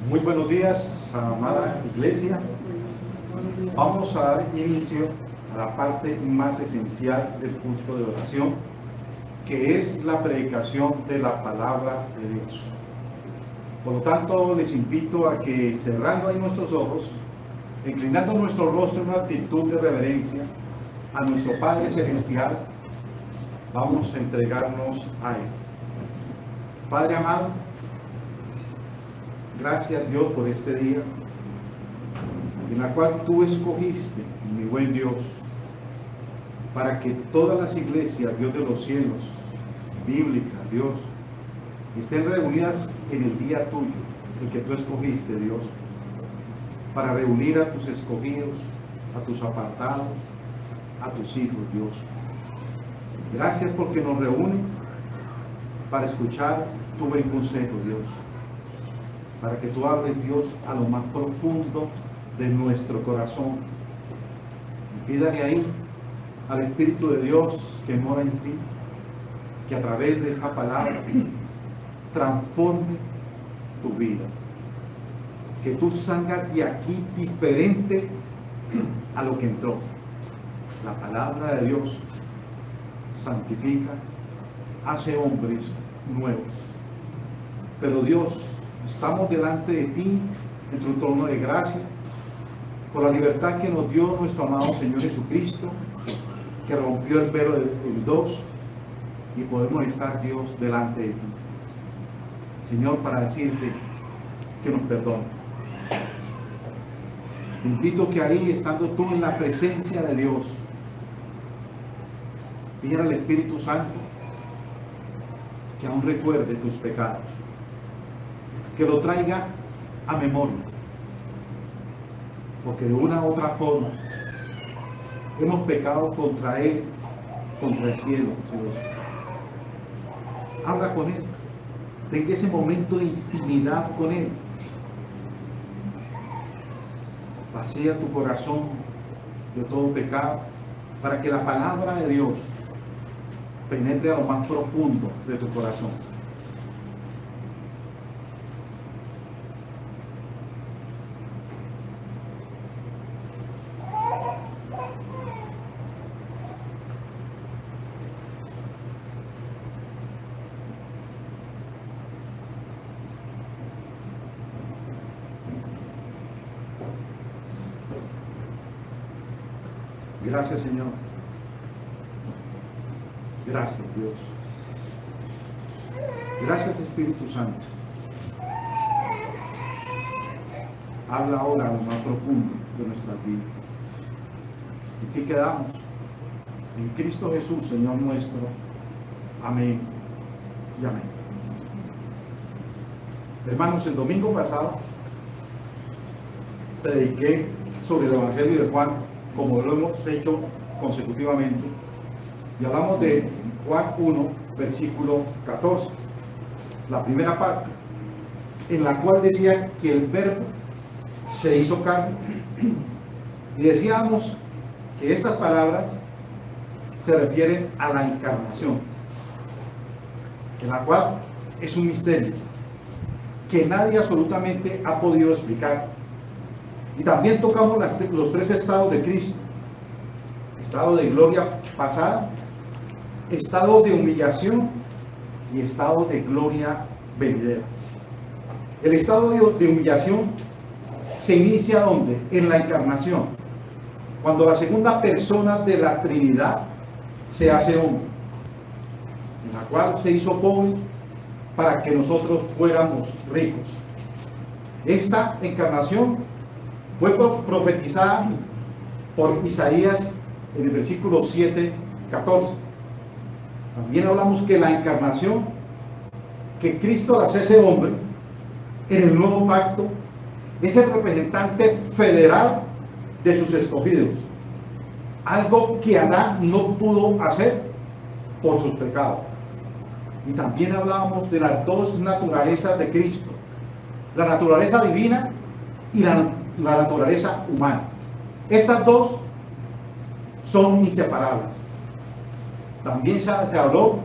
Muy buenos días, amada iglesia. Vamos a dar inicio a la parte más esencial del culto de oración, que es la predicación de la palabra de Dios. Por lo tanto, les invito a que, cerrando ahí nuestros ojos, inclinando nuestro rostro en una actitud de reverencia a nuestro Padre Celestial, vamos a entregarnos a Él. Padre amado, gracias Dios por este día, en la cual tú escogiste, mi buen Dios, para que todas las iglesias, Dios de los cielos, bíblicas, Dios, estén reunidas en el día tuyo, el que tú escogiste, Dios, para reunir a tus escogidos, a tus apartados, a tus hijos, Dios. Gracias porque nos reúnen para escuchar tu buen consejo, Dios, para que tú hables, Dios, a lo más profundo de nuestro corazón. Y pídale ahí al Espíritu de Dios que mora en ti, que a través de esta palabra transforme tu vida, que tú salgas de aquí diferente a lo que entró. La palabra de Dios santifica, hace hombres nuevos. Pero Dios, estamos delante de ti en tu trono de gracia, por la libertad que nos dio nuestro amado Señor Jesucristo, que rompió el velo del dos, y podemos estar, Dios, delante de ti, Señor, para decirte que nos perdone. Te invito que ahí, estando tú en la presencia de Dios, pida al Espíritu Santo que aún recuerde tus pecados, que lo traiga a memoria, porque de una u otra forma hemos pecado contra Él, contra el cielo, Dios. Habla con Él, tenga ese momento de intimidad con Él, vacía tu corazón de todo pecado, para que la palabra de Dios penetre a lo más profundo de tu corazón. Gracias, Señor. Gracias, Dios. Gracias, Espíritu Santo. Habla ahora a lo más profundo de nuestras vidas. Y aquí quedamos en Cristo Jesús, Señor nuestro. Amén y amén. Hermanos, el domingo pasado prediqué sobre el Evangelio de Juan, como lo hemos hecho consecutivamente, y hablamos de Juan 1, versículo 14, la primera parte, en la cual decía que el Verbo se hizo carne, y decíamos que estas palabras se refieren a la encarnación, en la cual es un misterio que nadie absolutamente ha podido explicar. Y también tocamos los tres estados de Cristo: estado de gloria pasada, estado de humillación y estado de gloria venidera. El estado de humillación se inicia ¿dónde? En la encarnación, cuando la segunda persona de la Trinidad se hace hombre, en la cual se hizo pobre para que nosotros fuéramos ricos. Esta encarnación fue profetizada por Isaías en el versículo 7, 14. También hablamos que la encarnación, que Cristo las hace hombre en el nuevo pacto, es el representante federal de sus escogidos, algo que Adán no pudo hacer por sus pecados. Y también hablábamos de las dos naturalezas de Cristo: la naturaleza divina y la naturaleza humana. Estas dos son inseparables. También se habló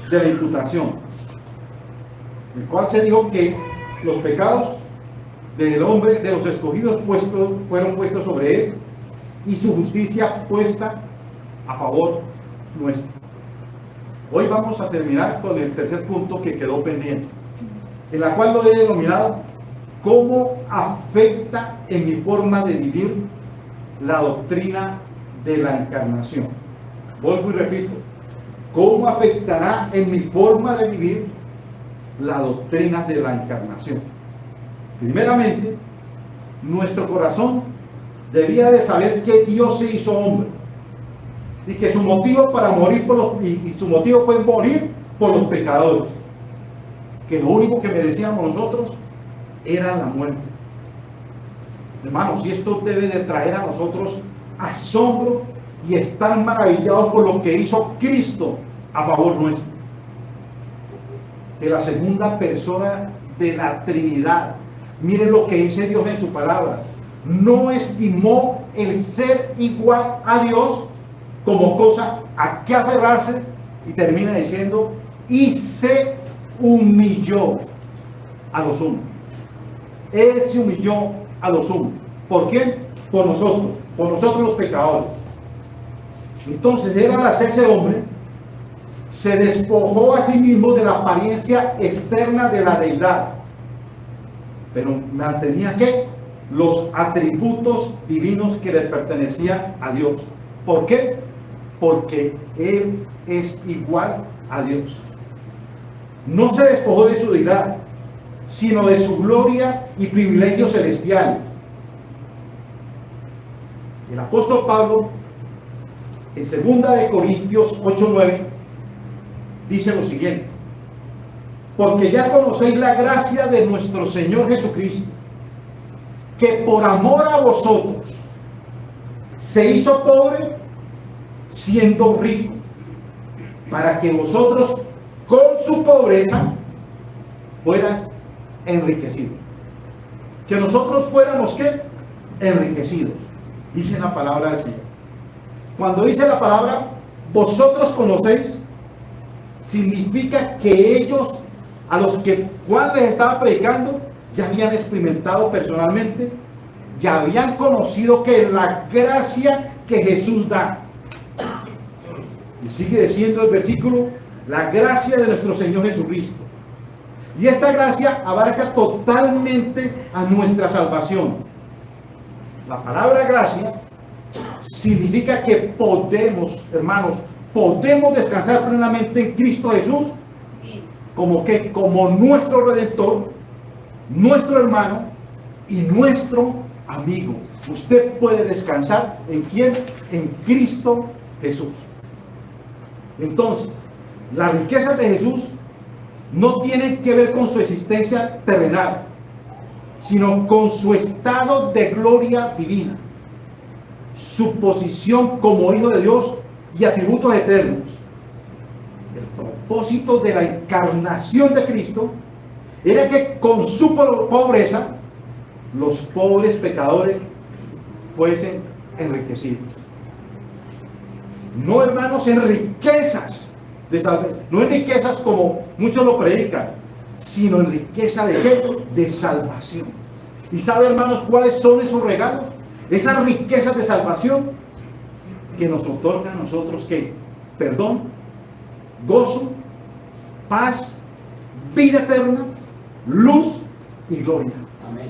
de la imputación, en el cual se dijo que los pecados del hombre, de los escogidos fueron puestos sobre él, y su justicia puesta a favor nuestro. Hoy vamos a terminar con el tercer punto que quedó pendiente, en la cual lo he denominado cómo afecta en mi forma de vivir la doctrina de la encarnación. Vuelvo y repito, ¿cómo afectará en mi forma de vivir la doctrina de la encarnación? Primeramente, nuestro corazón debía de saber que Dios se hizo hombre y que su motivo para morir y su motivo fue morir por los pecadores, que lo único que merecíamos nosotros era la muerte. Hermanos, y esto debe de traer a nosotros asombro y estar maravillados por lo que hizo Cristo a favor nuestro. De la segunda persona de la Trinidad. Miren lo que dice Dios en su palabra. No estimó el ser igual a Dios como cosa a que aferrarse, y termina diciendo, y se humilló a lo sumo. Él se humilló a lo sumo. ¿Por qué? Por nosotros los pecadores. Entonces él, al hacerse hombre, se despojó a sí mismo de la apariencia externa de la deidad, pero mantenía ¿qué? Los atributos divinos que le pertenecían a Dios. ¿Por qué? Porque él es igual a Dios. No se despojó de su deidad, sino de su gloria y privilegios celestiales. El apóstol Pablo, en 2 Corintios 8:9, dice lo siguiente: porque ya conocéis la gracia de nuestro Señor Jesucristo, que por amor a vosotros se hizo pobre siendo rico, para que vosotros con su pobreza fueras enriquecidos. Que nosotros fuéramos ¿qué? Enriquecidos. Dice la palabra del Señor. Cuando dice la palabra vosotros conocéis, significa que ellos, a los que Juan les estaba predicando, ya habían experimentado personalmente, ya habían conocido que la gracia que Jesús da. Y sigue diciendo el versículo, la gracia de nuestro Señor Jesucristo. Y esta gracia abarca totalmente a nuestra salvación. La palabra gracia significa que podemos, hermanos, podemos descansar plenamente en Cristo Jesús, como nuestro Redentor, nuestro hermano y nuestro amigo. Usted puede descansar ¿en quién? En Cristo Jesús. Entonces, las riquezas de Jesús no tienen que ver con su existencia terrenal, sino con su estado de gloria divina, su posición como hijo de Dios y atributos eternos. El propósito de la encarnación de Cristo era que con su pobreza los pobres pecadores fuesen enriquecidos. No, hermanos, en riquezas de salvación, no en riquezas como muchos lo predican, sino en riqueza de ¿qué? De salvación. ¿Y sabe, hermanos, cuáles son esos regalos? Esas riquezas de salvación que nos otorga a nosotros ¿qué? Perdón, gozo, paz, vida eterna, luz y gloria. Amén.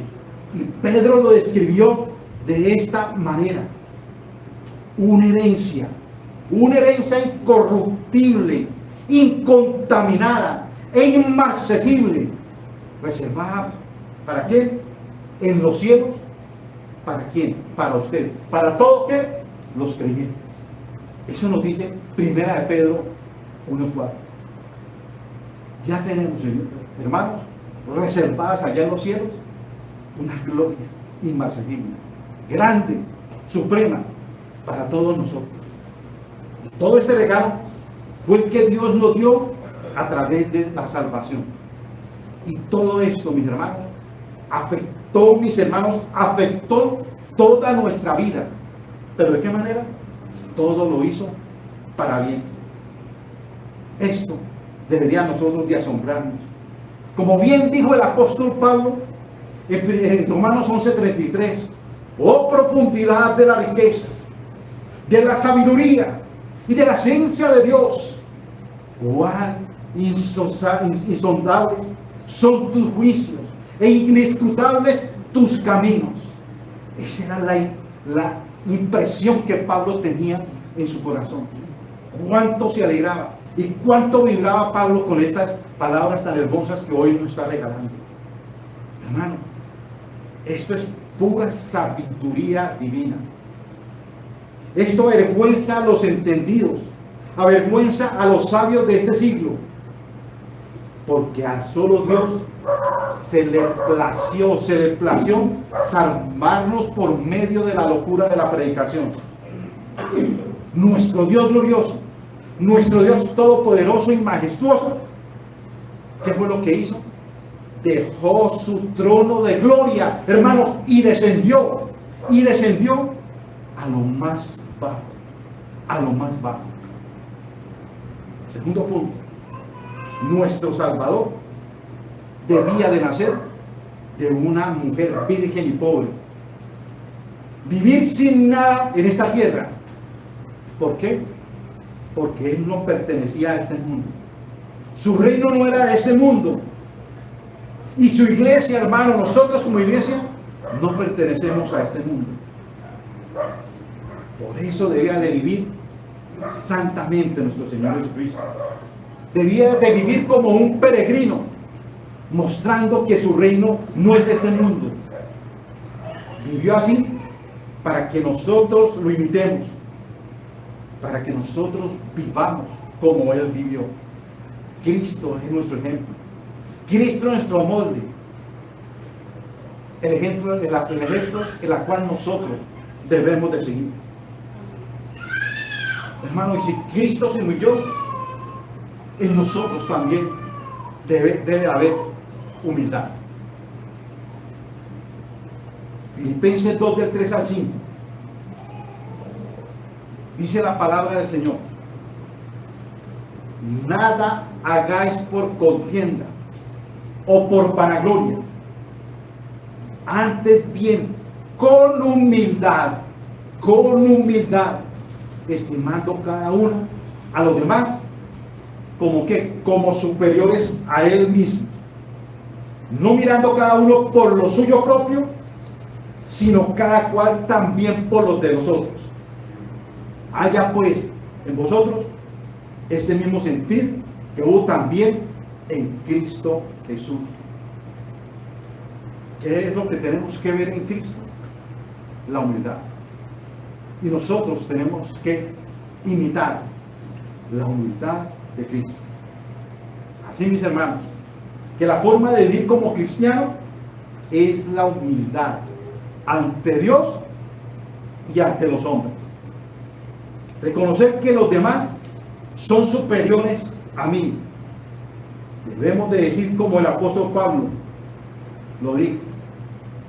Y Pedro lo describió de esta manera: una herencia incorruptible, incontaminada e inmarcesible, reservada ¿para qué? En los cielos. ¿Para quién? Para usted. ¿Para todos qué? Los creyentes. Eso nos dice Primera de Pedro 1:4. Ya tenemos, hermanos, reservadas allá en los cielos una gloria inmarcesible, grande, suprema, para todos nosotros. Todo este regalo fue el que Dios nos dio a través de la salvación. Y todo esto, mis hermanos, afectó toda nuestra vida. ¿Pero de qué manera? Todo lo hizo para bien. Esto debería a nosotros de asombrarnos. Como bien dijo el apóstol Pablo En Romanos 11:33, oh profundidad de las riquezas, de la sabiduría y de la ciencia de Dios, cuán insondables son tus juicios e inescrutables tus caminos. Esa era la impresión que Pablo tenía en su corazón. Cuánto se alegraba y cuánto vibraba Pablo con estas palabras tan hermosas que hoy nos está regalando. Hermano, esto es pura sabiduría divina. Esto avergüenza a los entendidos, avergüenza a los sabios de este siglo, porque a solo Dios se le plació salvarnos por medio de la locura de la predicación. Nuestro Dios glorioso, nuestro Dios todopoderoso y majestuoso, ¿qué fue lo que hizo? Dejó su trono de gloria, hermanos, y descendió a lo más bajo, a lo más bajo. Segundo punto, nuestro Salvador debía de nacer de una mujer virgen y pobre, vivir sin nada en esta tierra. ¿Por qué? Porque él no pertenecía a este mundo, su reino no era de este mundo, y su iglesia, hermano, nosotros como iglesia no pertenecemos a este mundo. Por eso debía de vivir santamente nuestro Señor Jesucristo. Debía de vivir como un peregrino, mostrando que su reino no es de este mundo. Vivió así para que nosotros lo imitemos, para que nosotros vivamos como Él vivió. Cristo es nuestro ejemplo, Cristo es nuestro molde, el ejemplo en la cual nosotros debemos de seguir. Hermano, y si Cristo se humilló, en nosotros también debe haber humildad. Filipenses 2 del 3 al 5. Dice la palabra del Señor: nada hagáis por contienda o por vanagloria, antes bien con humildad, estimando cada uno a los demás como superiores a él mismo, no mirando cada uno por lo suyo propio, sino cada cual también por los de los otros. Haya pues en vosotros este mismo sentir que hubo también en Cristo Jesús. ¿Qué es lo que tenemos que ver en Cristo? La humildad. Y nosotros tenemos que imitar la humildad de Cristo. Así, mis hermanos, que la forma de vivir como cristiano es la humildad ante Dios y ante los hombres. Reconocer que los demás son superiores a mí. Debemos de decir como el apóstol Pablo lo dijo: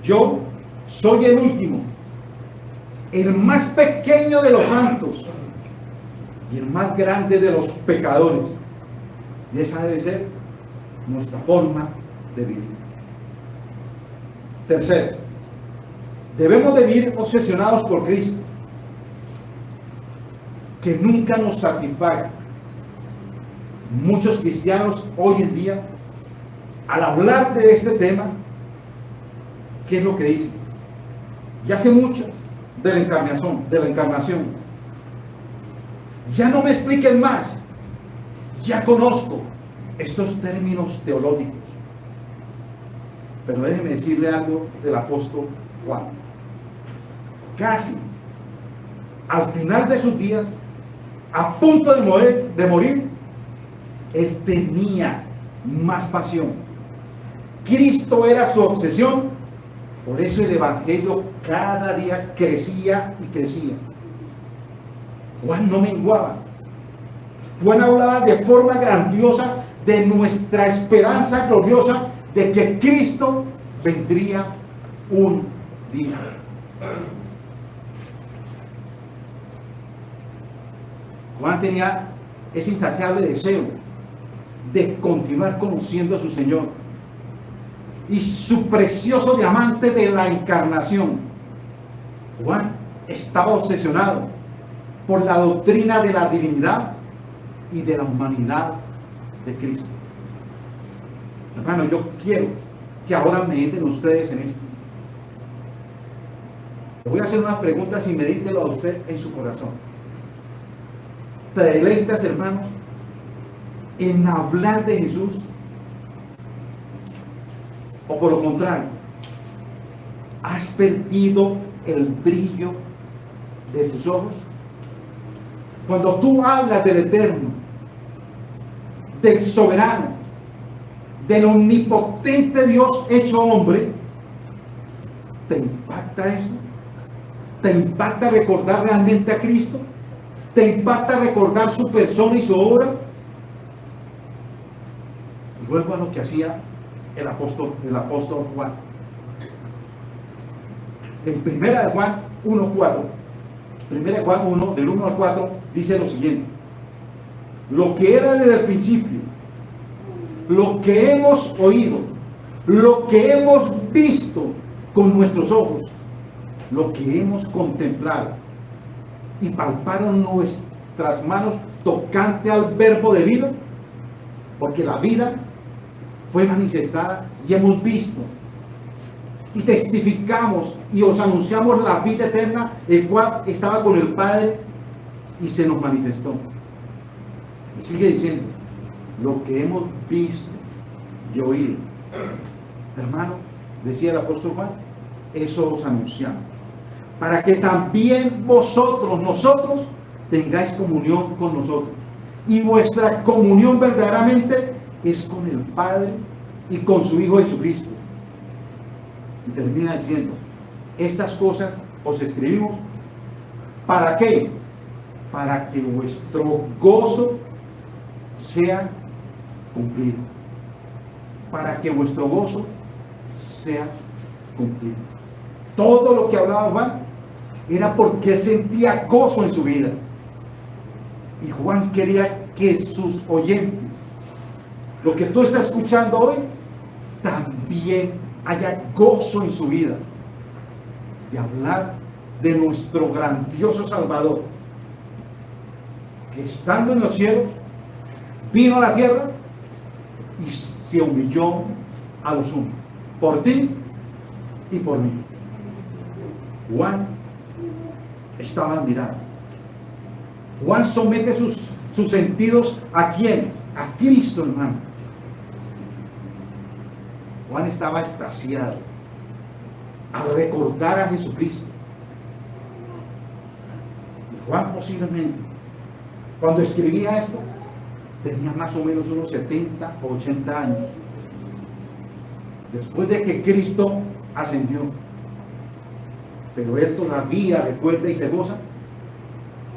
yo soy el último, el más pequeño de los santos y el más grande de los pecadores. Y esa debe ser nuestra forma de vivir. Tercero, debemos de vivir obsesionados por Cristo, que nunca nos satisfaga. Muchos cristianos hoy en día, al hablar de este tema, ¿qué es lo que dicen? Ya sé mucho de la encarnación. Ya no me expliquen más. Ya conozco estos términos teológicos. Pero déjeme decirle algo del apóstol Juan. Casi al final de sus días, a punto de morir, él tenía más pasión. Cristo era su obsesión. Por eso el evangelio cada día crecía y crecía. Juan no menguaba. Juan hablaba de forma grandiosa de nuestra esperanza gloriosa de que Cristo vendría un día. Juan tenía ese insaciable deseo de continuar conociendo a su Señor. y su precioso diamante de la encarnación. Juan estaba obsesionado por la doctrina de la divinidad y de la humanidad de Cristo. Hermano, yo quiero que ahora mediten ustedes en esto. Les voy a hacer unas preguntas y medítelo a usted en su corazón. ¿Te deleitas, hermanos, en hablar de Jesús? ¿O por lo contrario, has perdido el brillo de tus ojos? Cuando tú hablas del Eterno, del soberano, del omnipotente Dios hecho hombre, ¿te impacta eso? ¿Te impacta recordar realmente a Cristo? ¿Te impacta recordar su persona y su obra? Y vuelvo a lo que hacía el apóstol Juan. En primera de Juan 1:4, primera de Juan 1, del 1 al 4, dice lo siguiente: lo que era desde el principio, lo que hemos oído, lo que hemos visto con nuestros ojos, lo que hemos contemplado y palparon nuestras manos tocante al verbo de vida, porque la vida fue manifestada y hemos visto y testificamos y os anunciamos la vida eterna, el cual estaba con el Padre y se nos manifestó. Y sigue diciendo, lo que hemos visto y oído. Hermano, decía el apóstol Juan, eso os anunciamos, para que también nosotros tengáis comunión con nosotros. Y vuestra comunión verdaderamente es con el Padre y con su Hijo Jesucristo. Y termina diciendo, estas cosas os escribimos, ¿para qué? Para que vuestro gozo sea cumplido. Para que vuestro gozo sea cumplido. Todo lo que hablaba Juan era porque sentía gozo en su vida. Y Juan quería que sus oyentes, lo que tú estás escuchando hoy, también haya gozo en su vida. De hablar de nuestro grandioso Salvador, que estando en los cielos, vino a la tierra y se humilló a los hombres, por ti y por mí. Juan estaba admirado. Juan somete sus sentidos ¿a quién? A Cristo, hermano. Juan estaba extasiado al recordar a Jesucristo. Y Juan posiblemente, cuando escribía esto, tenía más o menos unos 70 o 80 años. Después de que Cristo ascendió. Pero él todavía recuerda y se goza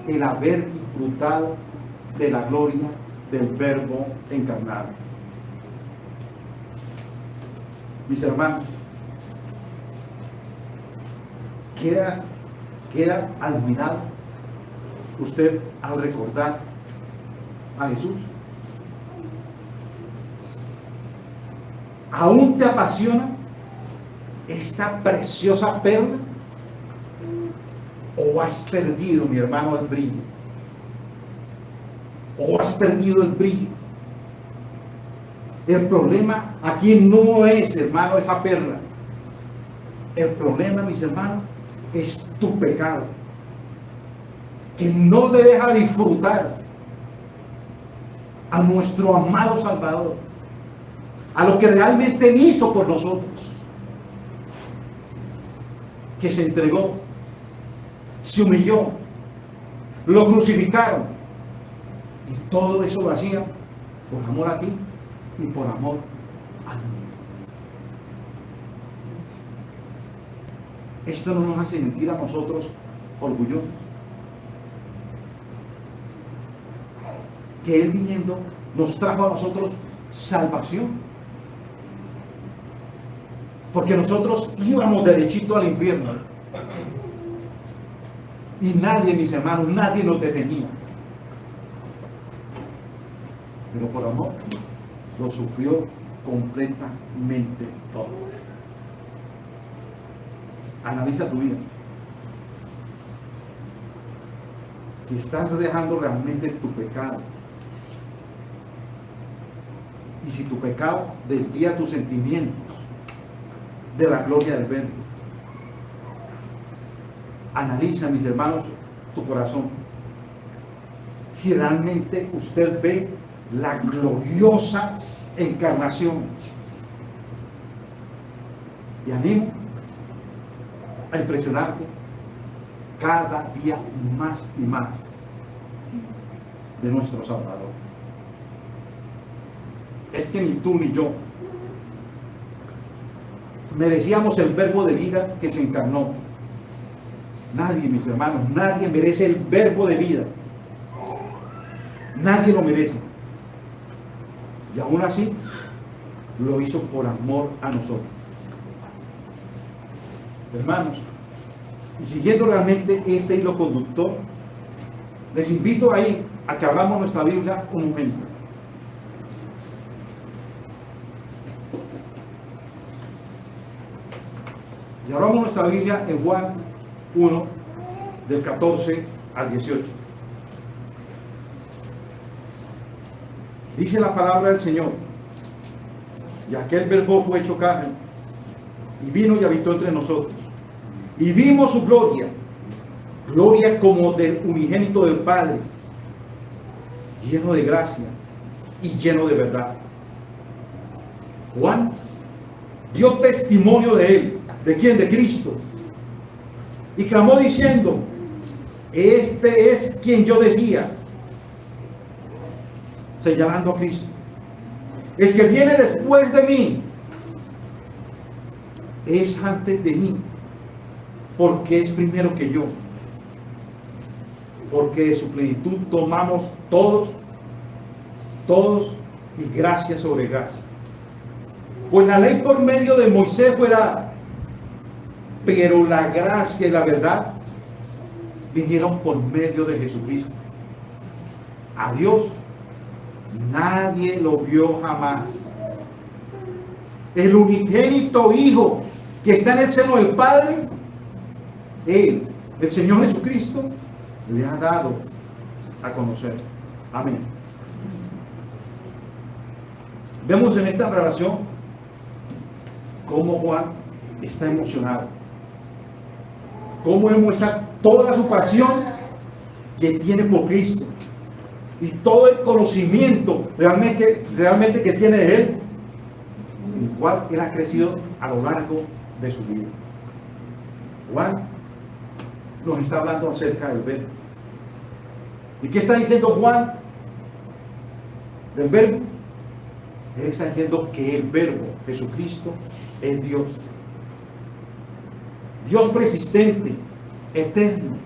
el haber disfrutado de la gloria del Verbo encarnado. Mis hermanos, ¿queda admirado usted al recordar a Jesús? ¿Aún te apasiona esta preciosa perla? ¿O has perdido, mi hermano, el brillo? ¿O has perdido el brillo? El problema aquí no es, hermano, esa perla. El problema, mis hermanos, es tu pecado, que no te deja disfrutar a nuestro amado Salvador, a lo que realmente Él hizo por nosotros, que se entregó, se humilló, lo crucificaron, y todo eso lo hacía por amor a ti y por amor a mí. Esto no nos hace sentir a nosotros orgullosos, que Él viniendo nos trajo a nosotros salvación, porque nosotros íbamos derechito al infierno y nadie, mis hermanos, nadie nos detenía, pero por amor lo sufrió completamente todo. Analiza tu vida. Si estás dejando realmente tu pecado, y si tu pecado desvía tus sentimientos de la gloria del Verbo, analiza, mis hermanos, tu corazón. Si realmente usted ve la gloriosa encarnación. Y animo a impresionarte cada día más y más de nuestro Salvador. Es que ni tú ni yo merecíamos el Verbo de vida que se encarnó. Nadie, mis hermanos, nadie merece el Verbo de vida. Nadie lo merece. Y aún así, lo hizo por amor a nosotros. Hermanos, y siguiendo realmente este hilo conductor, les invito ahí a que abramos nuestra Biblia un momento. Y abramos nuestra Biblia en Juan 1, del 14 al 18. Dice la palabra del Señor: y aquel Verbo fue hecho carne, y vino y habitó entre nosotros, y vimos su gloria, gloria como del unigénito del Padre, lleno de gracia y lleno de verdad. Juan dio testimonio de él. ¿De quién? De Cristo. Y clamó diciendo: este es quien yo decía, señalando a Cristo: el que viene después de mí es antes de mí, porque es primero que yo, porque de su plenitud tomamos todos, y gracia sobre gracia. Pues la ley por medio de Moisés fue dada, pero la gracia y la verdad vinieron por medio de Jesucristo. A Dios nadie lo vio jamás. El unigénito Hijo que está en el seno del Padre, Él, el Señor Jesucristo, le ha dado a conocer. Amén. Vemos en esta relación cómo Juan está emocionado, cómo él muestra toda su pasión que tiene por Cristo y todo el conocimiento realmente que tiene de Él, el cual Él ha crecido a lo largo de su vida. Juan nos está hablando acerca del Verbo. ¿Y qué está diciendo Juan del Verbo? Él está diciendo que el Verbo, Jesucristo, es Dios. Dios persistente, eterno.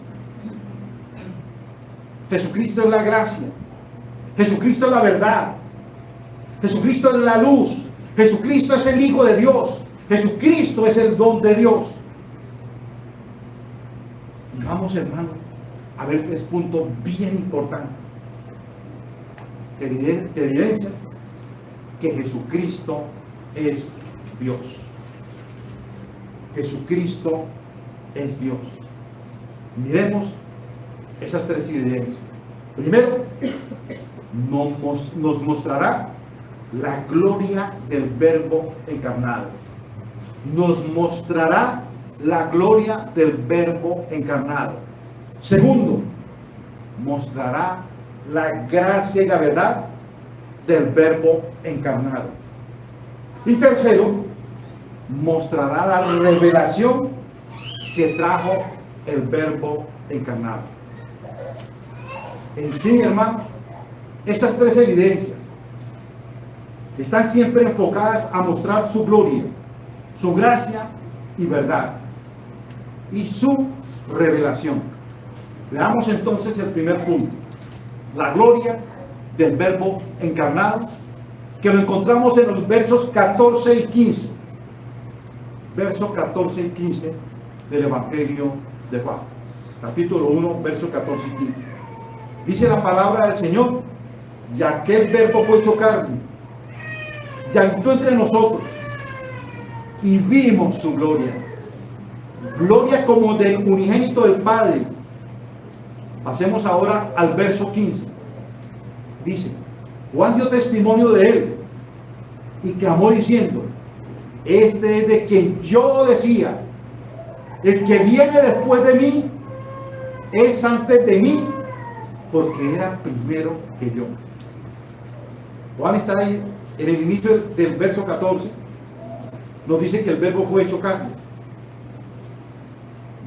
Jesucristo es la gracia. Jesucristo es la verdad. Jesucristo es la luz. Jesucristo es el Hijo de Dios. Jesucristo es el don de Dios. Y vamos, hermano, a ver 3 puntos bien importantes que evidencian que Jesucristo es Dios. Jesucristo es Dios. Miremos esas 3 evidencias. Primero, nos mostrará la gloria del Verbo encarnado. Nos mostrará la gloria del Verbo encarnado. Segundo, mostrará la gracia y la verdad del Verbo encarnado. Y tercero, mostrará la revelación que trajo el Verbo encarnado. En sí, hermanos, estas 3 evidencias están siempre enfocadas a mostrar su gloria, su gracia y verdad, y su revelación. Veamos entonces el primer punto: la gloria del Verbo encarnado, que lo encontramos en los versos 14 y 15. Versos 14 y 15 del Evangelio de Juan. Capítulo 1, versos 14 y 15. Dice la palabra del Señor: y aquel Verbo fue hecho carne, y habitó entre nosotros, y vimos su gloria. Gloria como del unigénito del Padre. Pasemos ahora al verso 15. Dice: Juan dio testimonio de él y clamó diciendo: este es de quien yo decía, el que viene después de mí es antes de mí, porque era primero que yo. Juan está ahí en el inicio del verso 14. Nos dice que el verbo fue hecho carne,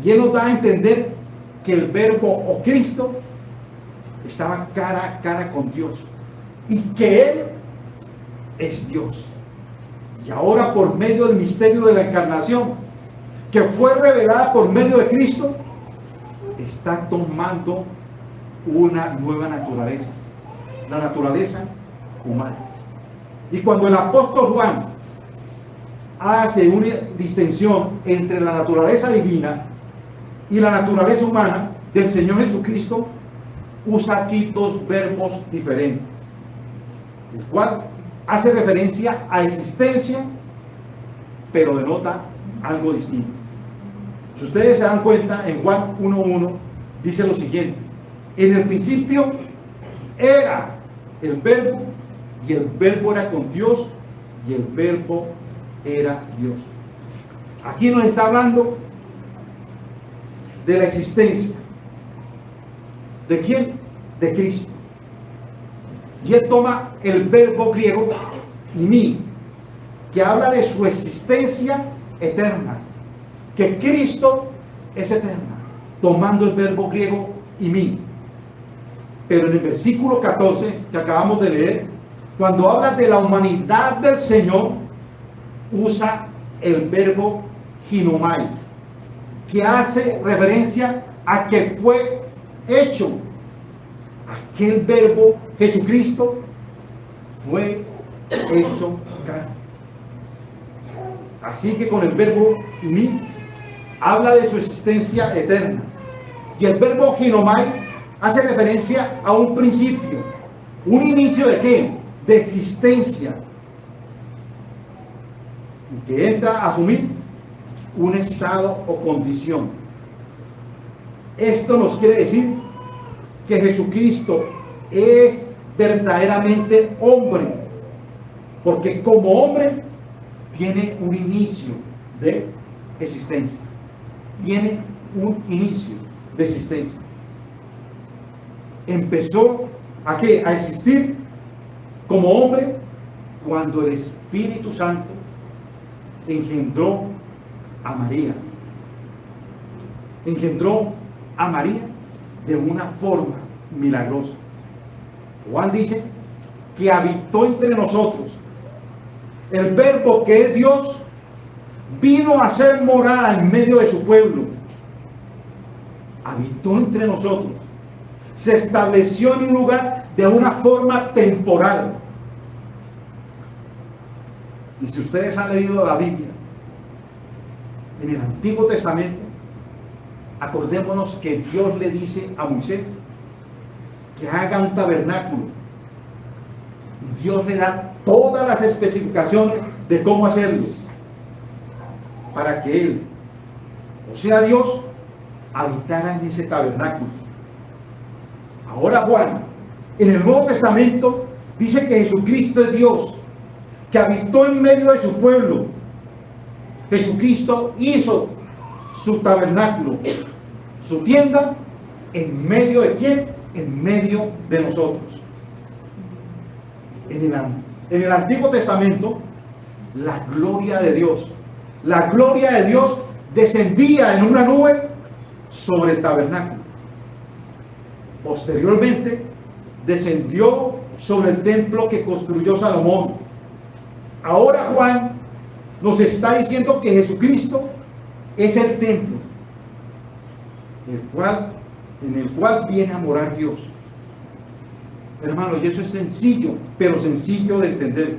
y él nos da a entender que el verbo o Cristo estaba cara a cara con Dios y que él es Dios. Y ahora, por medio del misterio de la encarnación, que fue revelada por medio de Cristo, está tomando una nueva naturaleza, la naturaleza humana. Y cuando el apóstol Juan hace una distinción entre la naturaleza divina y la naturaleza humana del Señor Jesucristo, usa aquí dos verbos diferentes, el cual hace referencia a existencia, pero denota algo distinto. Si ustedes se dan cuenta, en Juan 1:1 dice lo siguiente: en el principio era el verbo, y el verbo era con Dios, y el verbo era Dios. Aquí nos está hablando de la existencia. ¿De quién? De Cristo. Y él toma el verbo griego imi, que habla de su existencia eterna, que Cristo es eterna, tomando el verbo griego imi. Pero en el versículo 14 que acabamos de leer, cuando habla de la humanidad del Señor, usa el verbo ginomai, que hace referencia a que fue hecho. Aquel verbo Jesucristo fue hecho carne. Así que con el verbo imi habla de su existencia eterna, y el verbo ginomai hace referencia a un principio, un inicio de ¿qué? De existencia, y que entra a asumir un estado o condición. Esto nos quiere decir que Jesucristo es verdaderamente hombre, porque como hombre tiene un inicio de existencia, tiene un inicio de existencia. Empezó ¿a qué? A existir como hombre cuando el Espíritu Santo engendró a María. Engendró a María de una forma milagrosa. Juan dice que habitó entre nosotros. El verbo que es Dios vino a ser morada en medio de su pueblo. Habitó entre nosotros. Se estableció en un lugar de una forma temporal. Y si ustedes han leído la Biblia, en el Antiguo Testamento, acordémonos que Dios le dice a Moisés que haga un tabernáculo. Y Dios le da todas las especificaciones de cómo hacerlo, para que él, o sea Dios, habitara en ese tabernáculo. Ahora Juan, en el Nuevo Testamento, dice que Jesucristo es Dios, que habitó en medio de su pueblo. Jesucristo hizo su tabernáculo, su tienda, ¿en medio de quién? En medio de nosotros. En el Antiguo Testamento, la gloria de Dios descendía en una nube sobre el tabernáculo. Posteriormente, descendió sobre el templo que construyó Salomón. Ahora Juan nos está diciendo que Jesucristo es el templo, en el cual viene a morar Dios. Hermano, y eso es sencillo, pero sencillo de entender,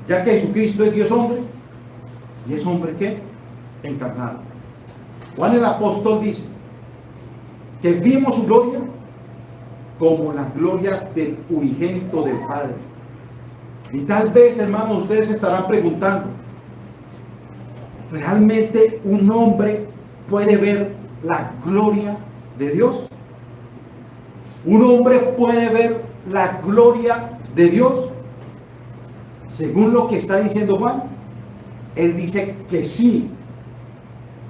ya que Jesucristo es Dios hombre, y es hombre ¿qué? Encarnado. Juan el apóstol dice que vimos su gloria como la gloria del unigénito del Padre, Y tal vez, hermanos, ustedes se estarán preguntando, ¿realmente un hombre puede ver la gloria de Dios? ¿Un hombre puede ver la gloria de Dios? Según lo que está diciendo Juan, él dice que sí.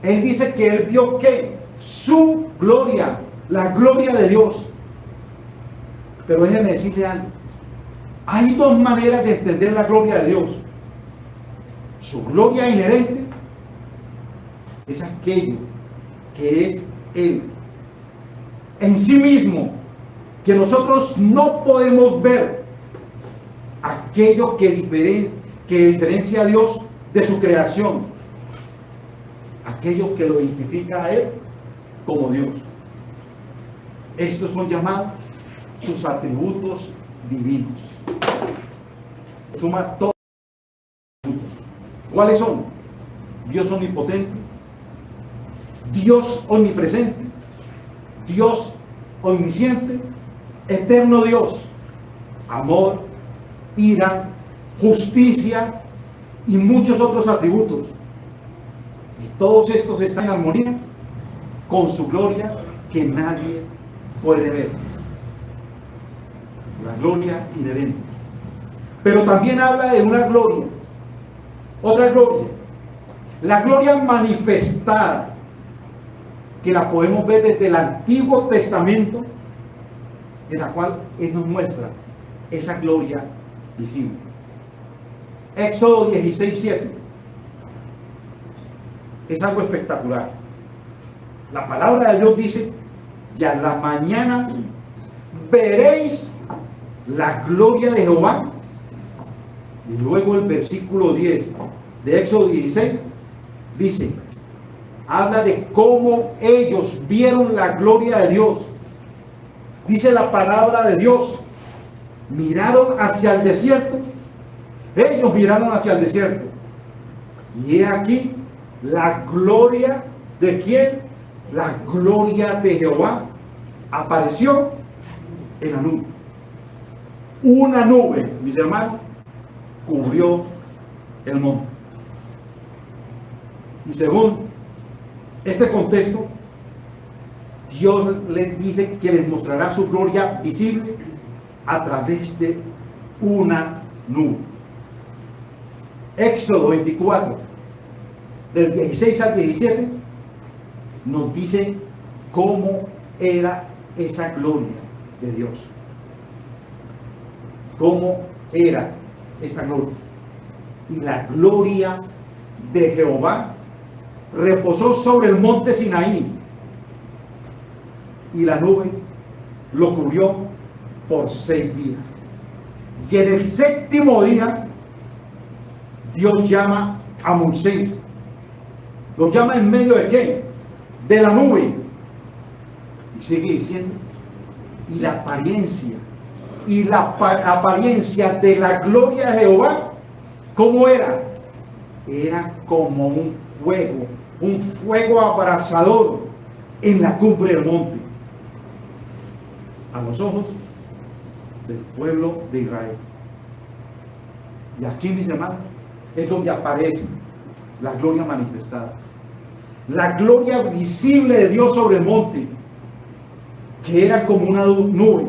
Él dice que él vio que su gloria, la gloria de Dios. Pero déjeme decirle algo. Hay dos maneras de entender la gloria de Dios. Su gloria inherente es aquello que es Él en sí mismo, que nosotros no podemos ver, aquello que diferencia a Dios de su creación, aquello que lo identifica a Él como Dios. Estos son llamados sus atributos divinos. Suma todos los atributos. ¿Cuáles son? Dios omnipotente, Dios omnipresente, Dios omnisciente, eterno Dios, amor, ira, justicia y muchos otros atributos. Y todos estos están en armonía con su gloria que nadie puede ver. La gloria inherente. Pero también habla de una gloria, otra gloria, la gloria manifestada, que la podemos ver desde el Antiguo Testamento, en la cual Él nos muestra esa gloria visible. Éxodo 16:7 es algo espectacular. La palabra de Dios dice: y a la mañana veréis la gloria de Jehová. Y luego el versículo 10 de Éxodo 16 dice, habla de cómo ellos vieron la gloria de Dios. Dice la palabra de Dios, miraron hacia el desierto. Ellos miraron hacia el desierto. Y he aquí la gloria de ¿quién? La gloria de Jehová apareció en la nube. Una nube, mis hermanos, cubrió el monte. Y según este contexto, Dios les dice que les mostrará su gloria visible a través de una nube. Éxodo 24, del 16 al 17, nos dice cómo era esa gloria de Dios. Cómo era esta gloria. Y la gloria de Jehová reposó sobre el monte Sinaí, y la nube lo cubrió por 6 días. Y en el 7º día Dios llama a Moisés. ¿Lo llama en medio de qué? De la nube. Y sigue diciendo, y la apariencia de la gloria de Jehová, ¿cómo era? Era como un fuego abrasador en la cumbre del monte, a los ojos del pueblo de Israel. Y aquí, mis hermanos, es donde aparece la gloria manifestada, la gloria visible de Dios sobre el monte, que era como una nube,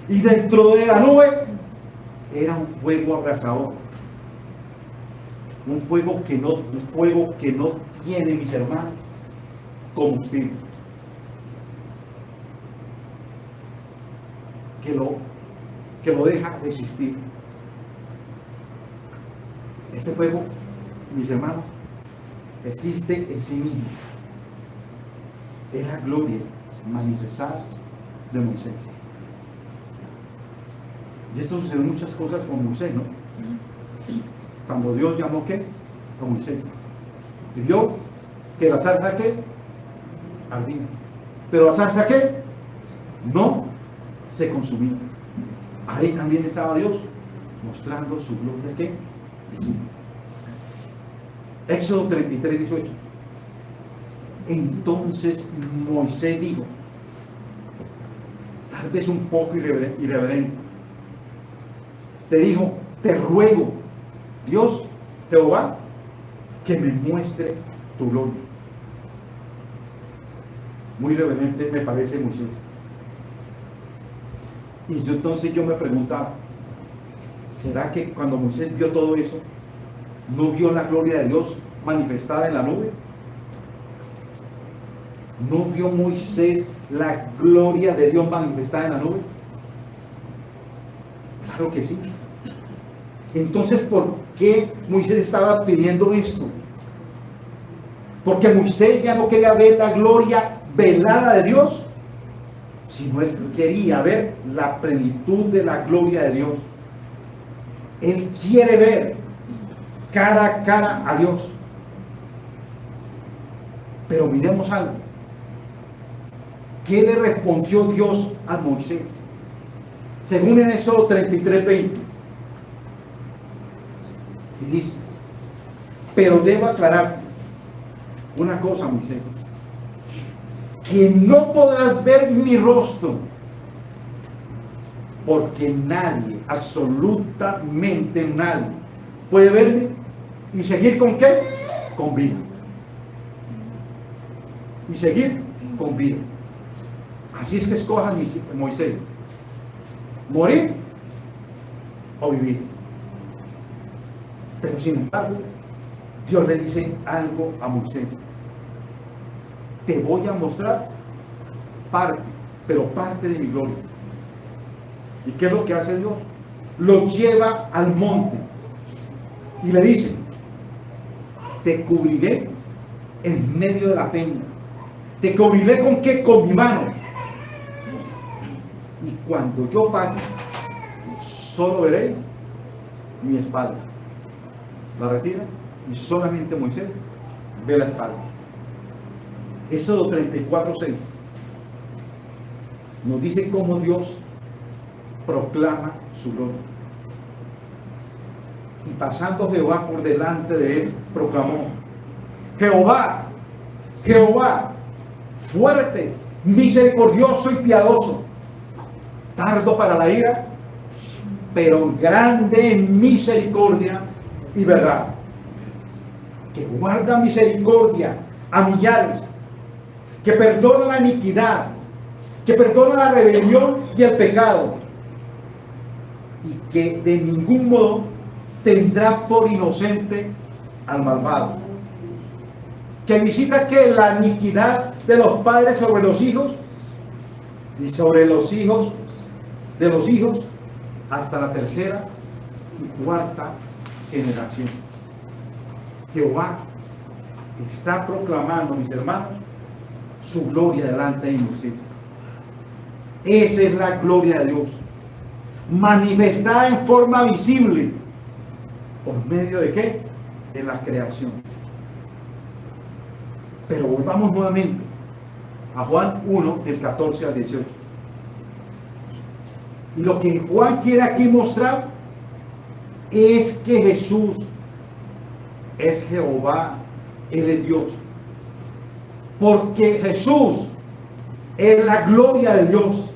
y dentro de la nube era un fuego abrasador, un fuego que no tiene, mis hermanos, combustible, que lo deja de existir. Este fuego, mis hermanos, existe en sí mismo. Es la gloria manifestada de Moisés. Y esto sucede muchas cosas con Moisés, ¿no? Cuando Dios llamó, ¿qué? A Moisés. Y vio que la zarza, ¿qué? Ardía. Pero la zarza, ¿qué? No se consumía. Ahí también estaba Dios mostrando su gloria, ¿qué? Sí. Éxodo 33:18. Entonces Moisés dijo, tal vez un poco irreverente, te dijo, te ruego, Dios, Jehová, que me muestre tu gloria. Muy reverente me parece Moisés. Y entonces yo me preguntaba, ¿será que cuando Moisés vio todo eso, no vio la gloria de Dios manifestada en la nube? ¿No vio Moisés la gloria de Dios manifestada en la nube? Claro que sí. Entonces, ¿por qué Moisés estaba pidiendo esto? Porque Moisés ya no quería ver la gloria velada de Dios, sino él quería ver la plenitud de la gloria de Dios. Él quiere ver cara a cara a Dios. Pero miremos algo. ¿Qué le respondió Dios a Moisés? Según en Éxodo 33:20. Y dice, pero debo aclarar una cosa, Moisés, que no podrás ver mi rostro, porque nadie, absolutamente nadie, puede verme y seguir con qué? Con vida. Y seguir con vida. Así es que escojan Moisés, morir o vivir. Pero sin embargo, Dios le dice algo a Moisés: te voy a mostrar parte, pero parte de mi gloria. ¿Y qué es lo que hace Dios? Lo lleva al monte y le dice: te cubriré en medio de la peña. ¿Te cubriré con qué? Con mi mano. Y cuando yo pase, solo veréis mi espalda. La retira y solamente Moisés ve la espalda. Éxodo 34:6 nos dice cómo Dios proclama su gloria. Y pasando Jehová por delante de él, proclamó: Jehová, Jehová, fuerte, misericordioso y piadoso, tardo para la ira, pero grande en misericordia y verdad, que guarda misericordia a millares, que perdona la iniquidad, que perdona la rebelión y el pecado, y que de ningún modo tendrá por inocente al malvado, que visita que la iniquidad de los padres sobre los hijos y sobre los hijos de los hijos hasta la tercera y cuarta generación. Jehová está proclamando, mis hermanos, su gloria delante de Moisés. Esa es la gloria de Dios, manifestada en forma visible. ¿Por medio de qué? De la creación. Pero volvamos nuevamente a Juan 1, del 14 al 18. Y lo que Juan quiere aquí mostrar es que Jesús es Jehová, Él es Dios. Porque Jesús es la gloria de Dios.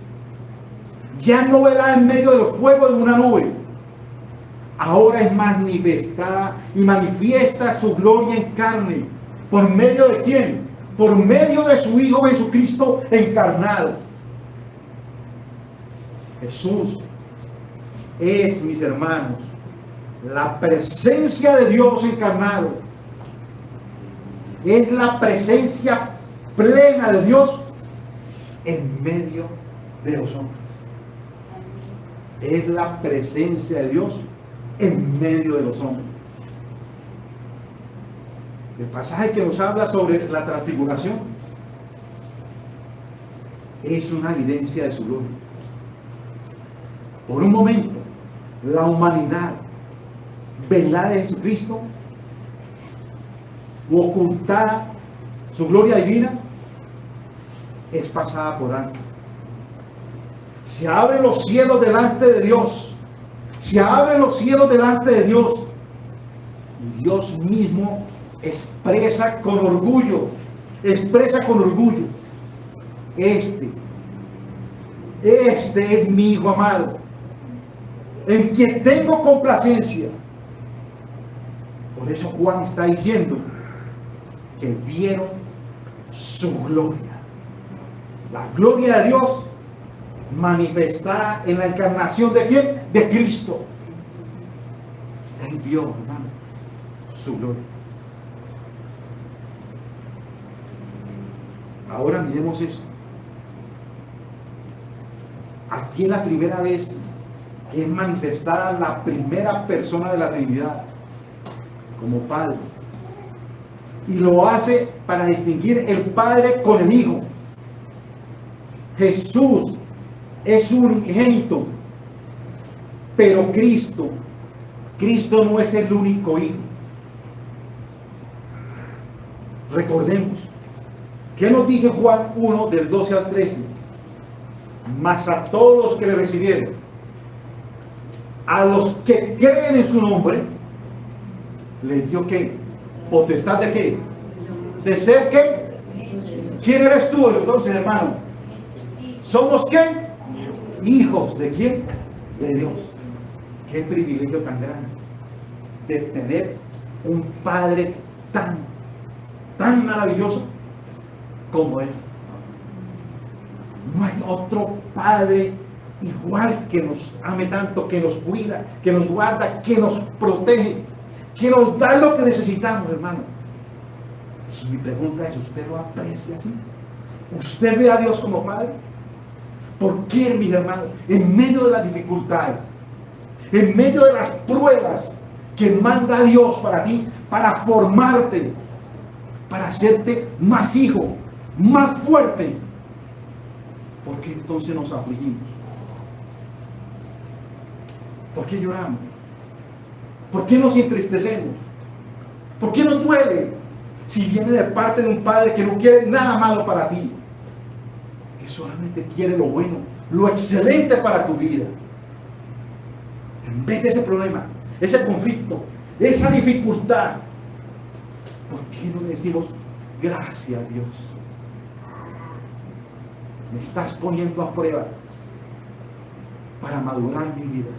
Ya no verá en medio del fuego de una nube. Ahora es manifestada y manifiesta su gloria en carne. ¿Por medio de quién? Por medio de su Hijo Jesucristo encarnado. Jesús es, mis hermanos, la presencia de Dios encarnado. Es la presencia plena de Dios en medio de los hombres. Es la presencia de Dios en medio de los hombres. El pasaje que nos habla sobre la transfiguración es una evidencia de su gloria. Por un momento, la humanidad velada de Jesucristo, o ocultada su gloria divina, es pasada por alto. Se abren los cielos delante de Dios. Se abren los cielos delante de Dios. Y Dios mismo expresa con orgullo. Este es mi Hijo amado, en quien tengo complacencia. Por eso Juan está diciendo que vieron su gloria. La gloria de Dios manifestada en la encarnación ¿de quién? De Cristo. Él vio, hermano, su gloria. Ahora miremos esto. Aquí es la primera vez que es manifestada la primera persona de la Trinidad como Padre. Y lo hace para distinguir el Padre con el Hijo. Jesús es unigénito, pero Cristo no es el único Hijo. Recordemos, ¿qué nos dice Juan 1 del 12 al 13? Mas a todos los que le recibieron, a los que creen en su nombre, les dio ¿qué? Potestad de qué? De ser ¿qué? ¿Quién eres tú entonces, hermano? ¿Somos qué? Hijos de quién? De Dios. Qué privilegio tan grande de tener un Padre tan maravilloso como Él. No hay otro Padre igual que nos ame tanto, que nos cuida, que nos guarda, que nos protege, que nos da lo que necesitamos, hermano. Y mi pregunta es, ¿usted lo aprecia así? ¿Usted ve a Dios como Padre? ¿Por qué, mis hermanos, en medio de las dificultades, en medio de las pruebas que manda Dios para ti, para formarte, para hacerte más hijo, más fuerte, ¿por qué entonces nos afligimos? ¿Por qué lloramos? ¿Por qué nos entristecemos? ¿Por qué nos duele? Si viene de parte de un Padre que no quiere nada malo para ti, que solamente quiere lo bueno, lo excelente para tu vida. En vez de ese problema, ese conflicto, esa dificultad, ¿por qué no le decimos gracias a Dios? Me estás poniendo a prueba para madurar mi vida,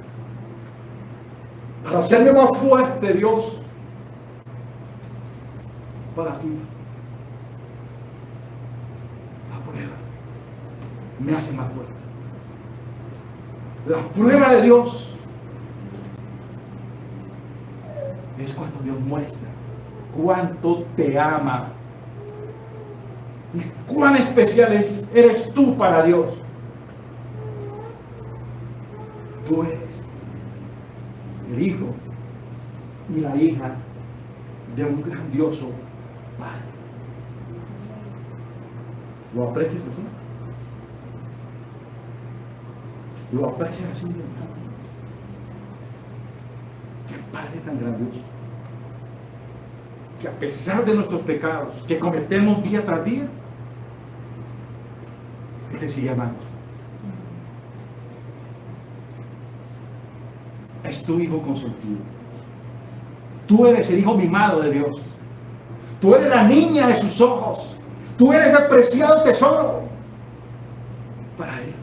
para hacerme más fuerte, Dios, para ti. La prueba me hace más fuerte. La prueba de Dios es cuando Dios muestra cuánto te ama y cuán especial eres tú para Dios. Tú eres el hijo y la hija de un grandioso Padre. ¿Lo aprecias así? ¿Lo aprecias así, hermano? Qué Padre tan grandioso, que a pesar de nuestros pecados que cometemos día tras día, Él te sigue amando. Es tu hijo consentido. Tú eres el hijo mimado de Dios. Tú eres la niña de sus ojos. Tú eres el preciado tesoro para Él.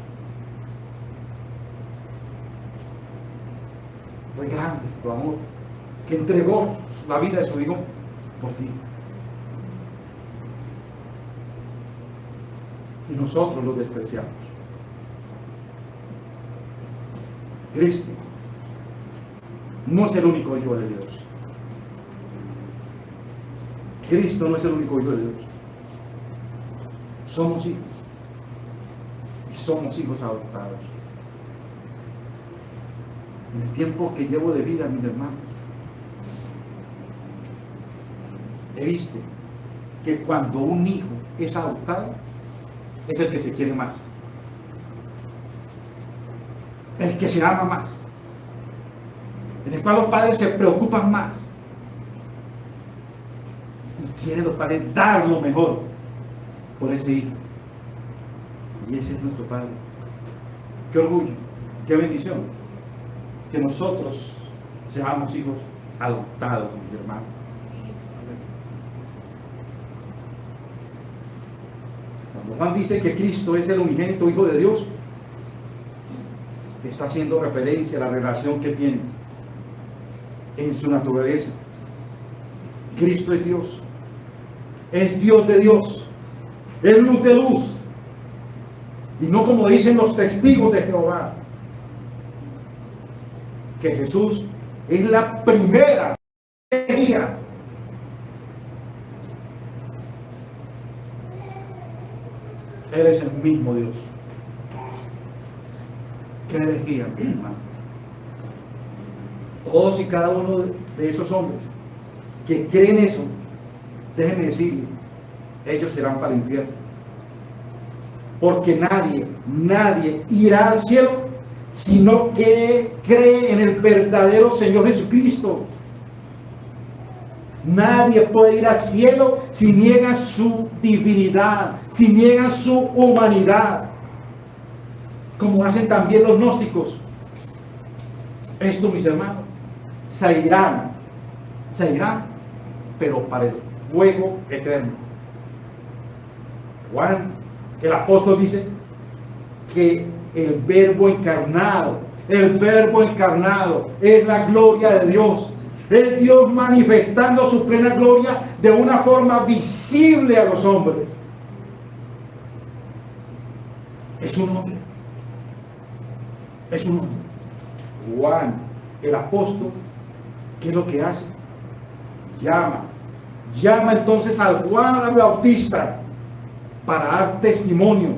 Fue grande tu amor, que entregó la vida de su hijo por ti. Y nosotros lo despreciamos. Cristo no es el único hijo de Dios. Cristo no es el único hijo de Dios. Somos hijos. Y somos hijos adoptados. En el tiempo que llevo de vida, mis hermanos, he visto que cuando un hijo es adoptado, es el que se quiere más, el que se ama más, en el cual los padres se preocupan más y quieren los padres dar lo mejor por ese hijo. Y ese es nuestro Padre. Qué orgullo, qué bendición que nosotros seamos hijos adoptados, mis hermanos. Cuando Juan dice que Cristo es el unigénito Hijo de Dios, está haciendo referencia a la relación que tiene en su naturaleza. Cristo es Dios de Dios, es luz de luz, y no como dicen los testigos de Jehová, que Jesús es la primera herejía. Él es el mismo Dios. ¿Qué herejía, mi hermano? Todos y cada uno de esos hombres que creen eso, déjenme decirle, ellos serán para el infierno. Porque nadie irá al cielo sino que cree en el verdadero Señor Jesucristo. Nadie puede ir al cielo si niega su divinidad, si niega su humanidad, como hacen también los gnósticos. Esto, mis hermanos, se irán, pero para el fuego eterno. Juan, el apóstol, dice que el verbo encarnado es la gloria de Dios. Es Dios manifestando su plena gloria de una forma visible a los hombres. Es un hombre. Juan, el apóstol, ¿qué es lo que hace? Llama entonces al Juan el Bautista para dar testimonio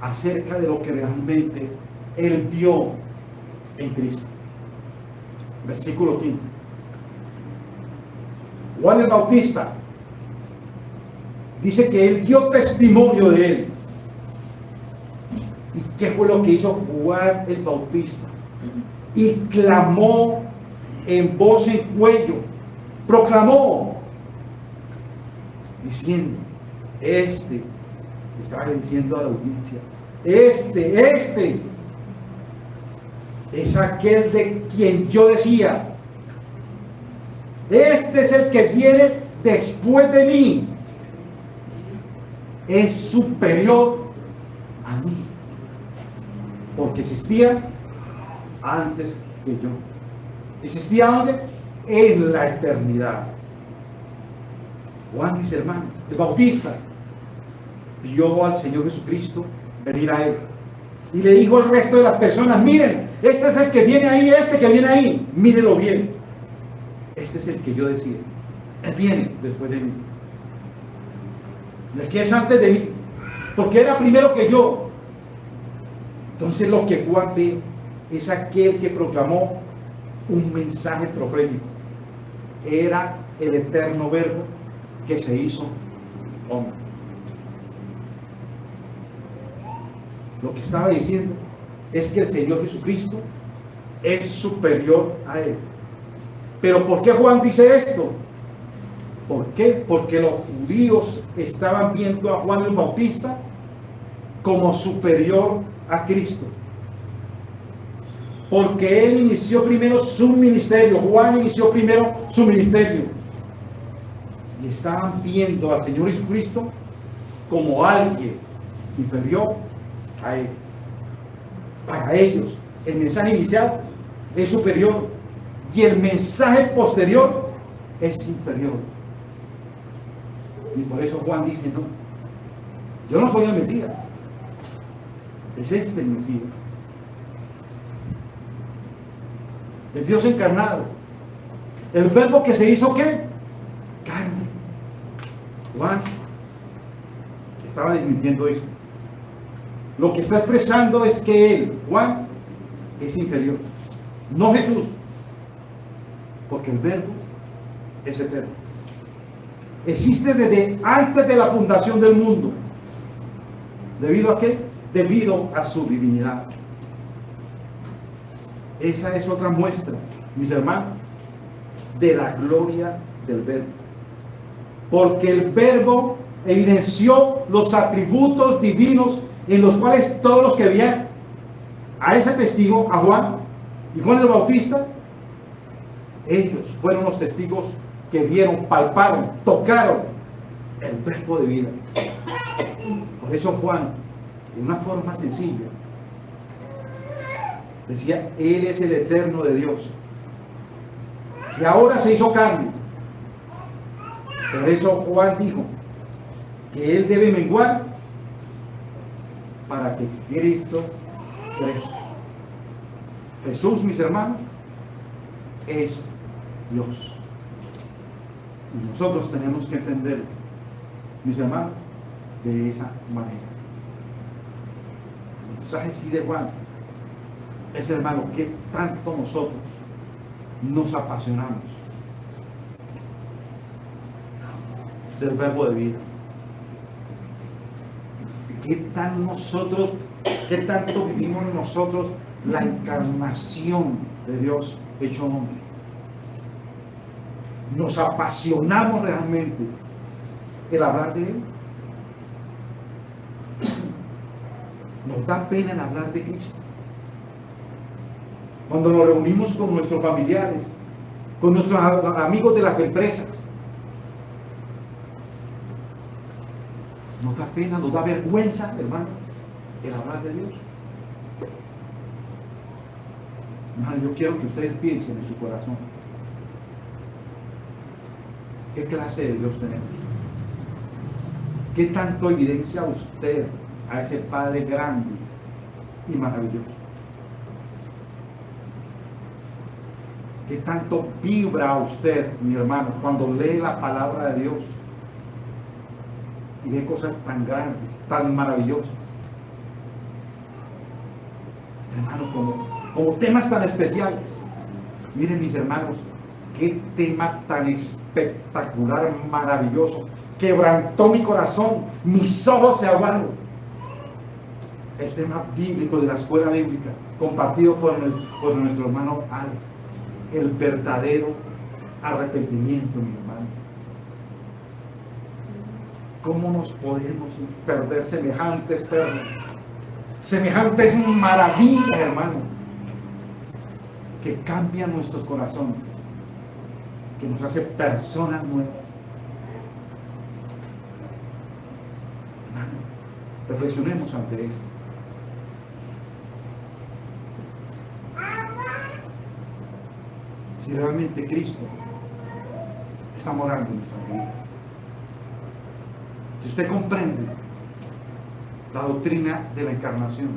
acerca de lo que realmente él vio en Cristo. Versículo 15. Juan el Bautista dice que él dio testimonio de él. ¿Y qué fue lo que hizo Juan el Bautista? Y clamó en voz en cuello, proclamó, diciendo, estaba diciendo a la audiencia, este es aquel de quien yo decía, este es el que viene después de mí, es superior a mí, porque existía antes que yo. ¿Existía dónde? En la eternidad. Juan, mis hermanos, el Bautista vio al Señor Jesucristo venir a él y le dijo al resto de las personas, miren, este es el que viene ahí, mírenlo bien, este es el que yo decía, él viene después de mí, el que es antes de mí, porque era primero que yo. Entonces lo que Juan ve es aquel que proclamó un mensaje profético, era el eterno verbo que se hizo hombre. Lo que estaba diciendo es que el Señor Jesucristo es superior a él. Pero ¿por qué Juan dice esto? ¿Por qué? Porque los judíos estaban viendo a Juan el Bautista como superior a Cristo. Porque él inició primero su ministerio, Juan inició primero su ministerio. Y estaban viendo al Señor Jesucristo como alguien inferior a él. Para ellos, el mensaje inicial es superior y el mensaje posterior es inferior. Y por eso Juan dice, no, yo no soy el Mesías, es este el Mesías. El Dios encarnado, el verbo que se hizo ¿qué? Carne. Juan estaba desmintiendo eso. Lo que está expresando es que él, Juan, es inferior, no Jesús, porque el verbo es eterno. Existe desde antes de la fundación del mundo. ¿Debido a qué? Debido a su divinidad. Esa es otra muestra, mis hermanos, de la gloria del verbo. Porque el verbo evidenció los atributos divinos en los cuales todos los que veían a ese testigo, a Juan y Juan el Bautista, ellos fueron los testigos que vieron, palparon, tocaron el verbo de vida. Por eso Juan, de una forma sencilla, Decía, Él es el eterno de Dios, que ahora se hizo carne. Por eso Juan dijo que Él debe menguar para que Cristo crezca. Jesús, mis hermanos, es Dios. Y nosotros tenemos que entender, mis hermanos, de esa manera. El mensaje sí de Juan es, hermano, que tanto nosotros nos apasionamos del verbo de vida. ¿Qué tanto vivimos nosotros la encarnación de Dios hecho hombre? ¿Nos apasionamos realmente el hablar de Él? ¿Nos da pena el hablar de Cristo? Cuando nos reunimos con nuestros familiares, con nuestros amigos de las empresas, ¿nos da pena, nos da vergüenza, hermano, el hablar de Dios? Hermano, yo quiero que ustedes piensen en su corazón. ¿Qué clase de Dios tenemos? ¿Qué tanto evidencia usted a ese Padre grande y maravilloso? ¿Qué tanto vibra usted, mi hermano, cuando lee la palabra de Dios y ve cosas tan grandes, tan maravillosas? Hermano, como temas tan especiales. Miren, mis hermanos, qué tema tan espectacular, maravilloso. Quebrantó mi corazón, mis ojos se aguaron. El tema bíblico de la escuela bíblica, compartido por nuestro hermano Alex. El verdadero arrepentimiento, mi hermano. ¿Cómo nos podemos perder semejantes perlas? Semejantes maravillas, hermano, que cambian nuestros corazones, que nos hace personas nuevas. Hermano, reflexionemos ante esto. Si realmente Cristo está morando en nuestras vidas. Si usted comprende la doctrina de la encarnación,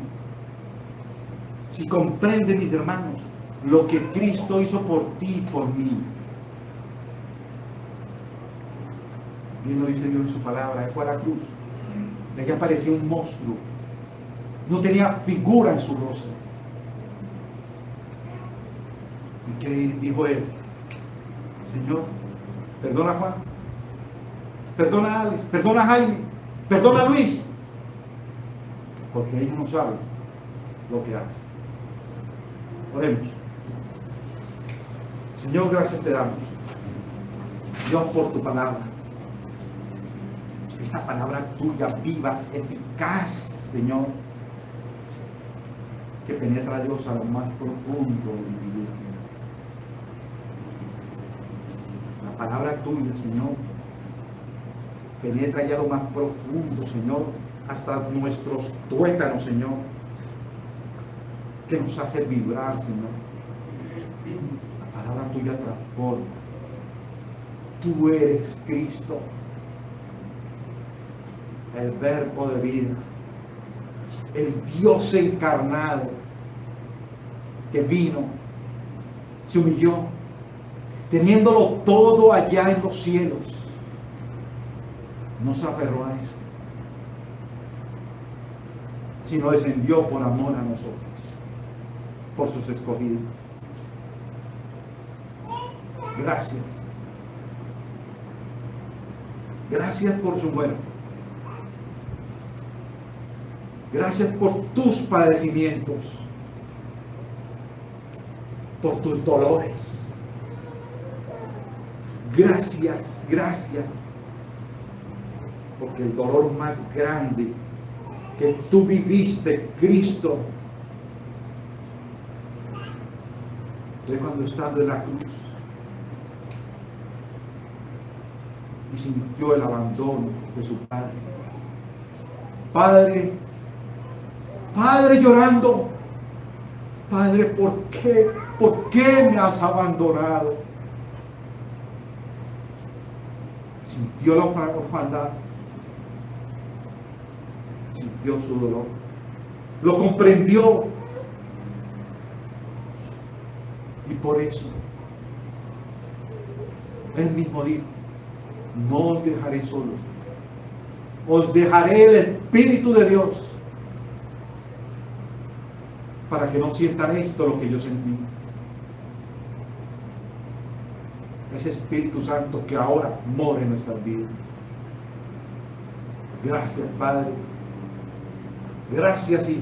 si comprende, mis hermanos, lo que Cristo hizo por ti y por mí, bien lo dice Dios en su palabra, Él fue a la cruz, de que aparecía un monstruo, no tenía figura en su rostro. ¿Y qué dijo Él? Señor, perdona a Juan, perdona a Alex, perdona a Jaime, perdona a Luis, porque ellos no saben lo que hacen. Oremos. Señor, gracias te damos, Dios, por tu palabra. Esta palabra tuya, viva, eficaz, Señor, que penetra, Dios, a lo más profundo de mi vida, Señor. La palabra tuya, Señor, penetra ya lo más profundo, Señor, hasta nuestros tuétanos, Señor, que nos hace vibrar, Señor. La palabra tuya transforma. Tú eres Cristo, el verbo de vida, el Dios encarnado que vino, se humilló, teniéndolo todo allá en los cielos. No se aferró a esto, sino descendió por amor a nosotros, por sus escogidos. Gracias. Gracias por su muerte. Gracias por tus padecimientos, por tus dolores. Gracias, gracias, porque el dolor más grande que tú viviste, Cristo, fue cuando estando en la cruz y sintió el abandono de su Padre. Padre, Padre, llorando, Padre, ¿por qué? ¿Por qué me has abandonado? Sintió la orfandad, sintió su dolor, lo comprendió, y por eso él mismo dijo: no os dejaré solos, os dejaré el Espíritu de Dios, para que no sientan esto lo que yo sentí. Ese Espíritu Santo que ahora mora en nuestras vidas. Gracias, Padre. Gracias, Hijo.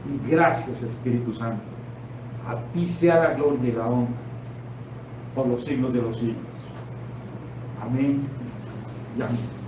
Y gracias, Espíritu Santo. A ti sea la gloria y la honra por los siglos de los siglos. Amén y amén.